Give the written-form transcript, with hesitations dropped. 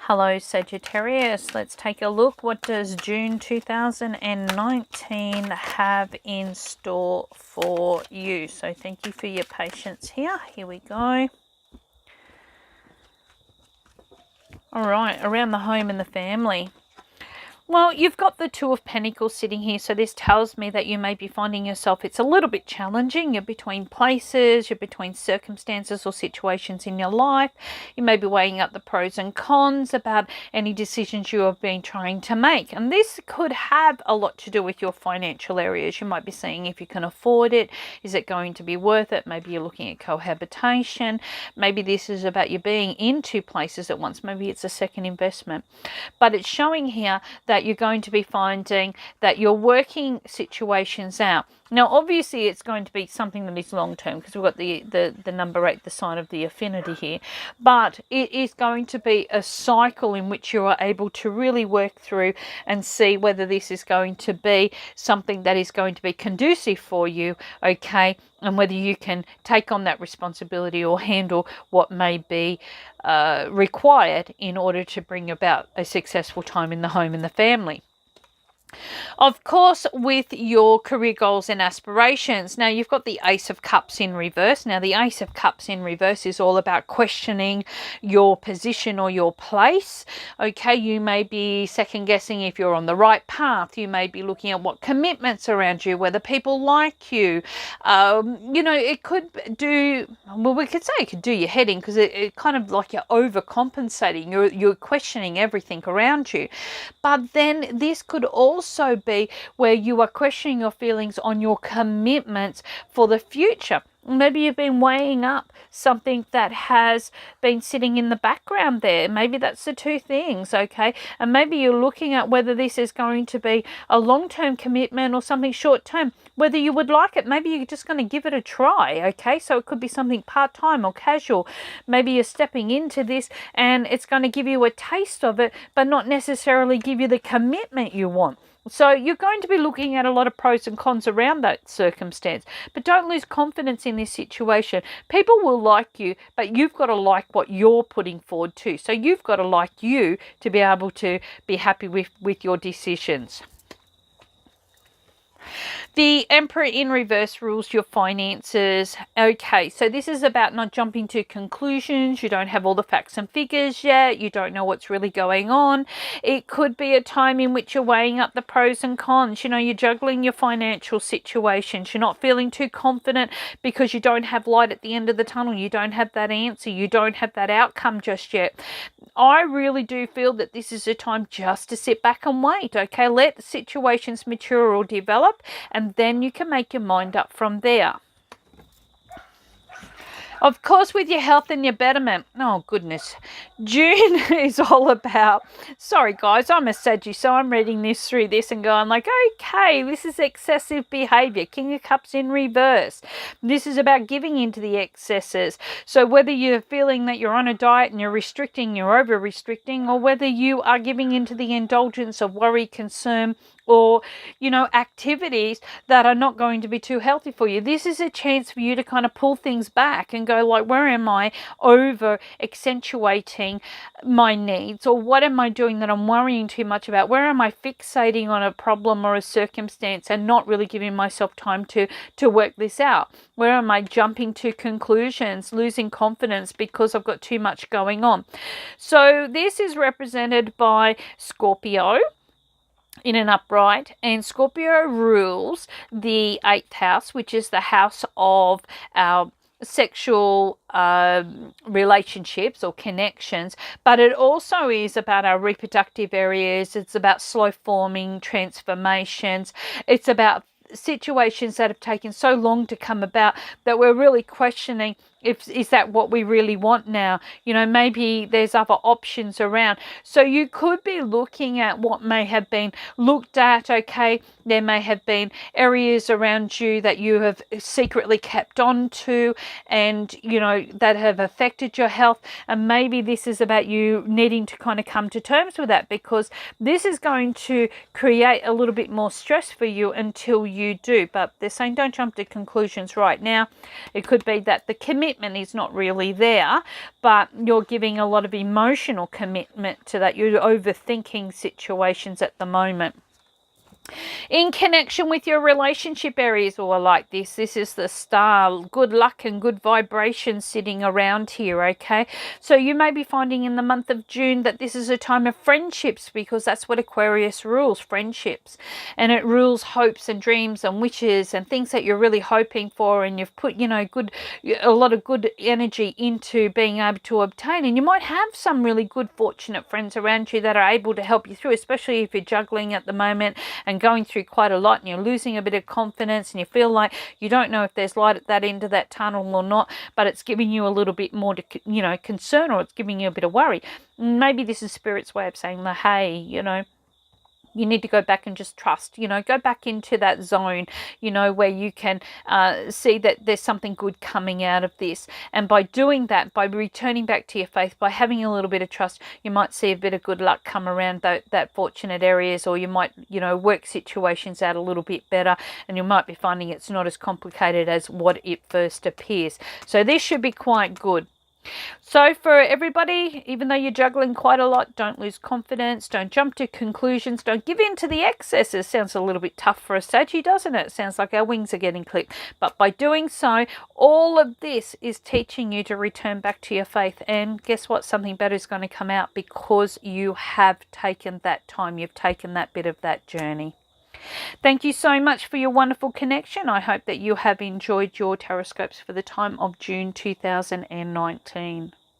Hello Sagittarius, let's take a look. What does June 2019 have in store for you? So thank you for your patience here. Here we go. All right, around the home and the family. Well, you've got the Two of Pentacles sitting here, so this tells me that you may be finding yourself, it's a little bit challenging. You're between places, you're between circumstances or situations in your life. You may be weighing up the pros and cons about any decisions you have been trying to make. And this could have a lot to do with your financial areas. You might be seeing if you can afford it. Is it going to be worth it? Maybe you're looking at cohabitation. Maybe this is about you being in two places at once. Maybe it's a second investment. But it's showing here that you're going to be finding that you're working situations out. Now, obviously, it's going to be something that is long-term because we've got the number 8, the sign of the affinity here. But it is going to be a cycle in which you are able to really work through and see whether this is going to be something that is going to be conducive for you, okay, and whether you can take on that responsibility or handle what may be required in order to bring about a successful time in the home and the family. Of course, with your career goals and aspirations, now you've got the Ace of Cups in reverse. Now, the Ace of Cups in reverse is all about questioning your position or your place. Okay, you may be second guessing if you're on the right path. You may be looking at what commitments around you, whether people like you. You know, it could do, well, we could say it could do your head in because it kind of like you're overcompensating. You're questioning everything around you. But then this could also be where you are questioning your feelings on your commitments for the future. Maybe you've been weighing up something that has been sitting in the background there. Maybe that's the two things, okay? And maybe you're looking at whether this is going to be a long-term commitment or something short-term, whether you would like it. Maybe you're just going to give it a try, okay? So it could be something part-time or casual. Maybe you're stepping into this and it's going to give you a taste of it, but not necessarily give you the commitment you want. So you're going to be looking at a lot of pros and cons around that circumstance, but don't lose confidence in this situation. People will like you, but you've got to like what you're putting forward too. So you've got to like you to be able to be happy with your decisions. The Emperor in reverse rules your finances. Okay, so this is about not jumping to conclusions. You don't have all the facts and figures yet. You don't know what's really going on. It could be a time in which you're weighing up the pros and cons. You know, you're juggling your financial situations. You're not feeling too confident because you don't have light at the end of the tunnel. You don't have that answer. You don't have that outcome just yet. I really do feel that this is a time just to sit back and wait, okay? Let situations mature or develop, and then you can make your mind up from there. Of course, with your health and your betterment, oh goodness, June is all about, sorry guys, I'm a Saggy, so I'm reading this through this and going like, okay, this is excessive behavior, King of Cups in reverse. This is about giving into the excesses. So whether you're feeling that you're on a diet and you're restricting, you're over-restricting, or whether you are giving into the indulgence of worry, concern, or, you know, activities that are not going to be too healthy for you. This is a chance for you to kind of pull things back and go like, where am I over accentuating my needs, or what am I doing that I'm worrying too much about? Where am I fixating on a problem or a circumstance and not really giving myself time to work this out? Where am I jumping to conclusions, losing confidence because I've got too much going on? So this is represented by Scorpio in an upright, and Scorpio rules the 8th house, which is the house of our sexual relationships or connections, but it also is about our reproductive areas. It's about slow forming transformations. It's about situations that have taken so long to come about that we're really questioning is that what we really want now? You know, maybe there's other options around. So you could be looking at what may have been looked at, okay? There may have been areas around you that you have secretly kept on to and, you know, that have affected your health. And maybe this is about you needing to kind of come to terms with that, because this is going to create a little bit more stress for you until you do. But they're saying don't jump to conclusions right now. It could be that the commitment commitment is not really there, but you're giving a lot of emotional commitment to that. You're overthinking situations at the moment. In connection with your relationship areas or like this is the star, good luck and good vibration sitting around here, okay? So you may be finding in the month of June that this is a time of friendships, because that's what Aquarius rules, friendships. And it rules hopes and dreams and wishes and things that you're really hoping for, and you've put, you know, a lot of good energy into being able to obtain. And you might have some really good, fortunate friends around you that are able to help you through, especially if you're juggling at the moment and going through quite a lot and you're losing a bit of confidence and you feel like you don't know if there's light at that end of that tunnel or not, but it's giving you a little bit more to, you know, concern, or it's giving you a bit of worry. Maybe this is Spirit's way of saying, hey, you know, you need to go back and just trust, you know, go back into that zone, you know, where you can see that there's something good coming out of this. And by doing that, by returning back to your faith, by having a little bit of trust, you might see a bit of good luck come around that fortunate areas, or you might, you know, work situations out a little bit better, and you might be finding it's not as complicated as what it first appears. So this should be quite good. So for everybody, even though you're juggling quite a lot, don't lose confidence, don't jump to conclusions, don't give in to the excesses. Sounds a little bit tough for a Saggy, doesn't it? Sounds like our wings are getting clipped. But by doing so, all of this is teaching you to return back to your faith. And guess what? Something better is going to come out, because you have taken that time. You've taken that bit of that journey. Thank you so much for your wonderful connection. I hope that you have enjoyed your Tarotscopes for the time of June 2019.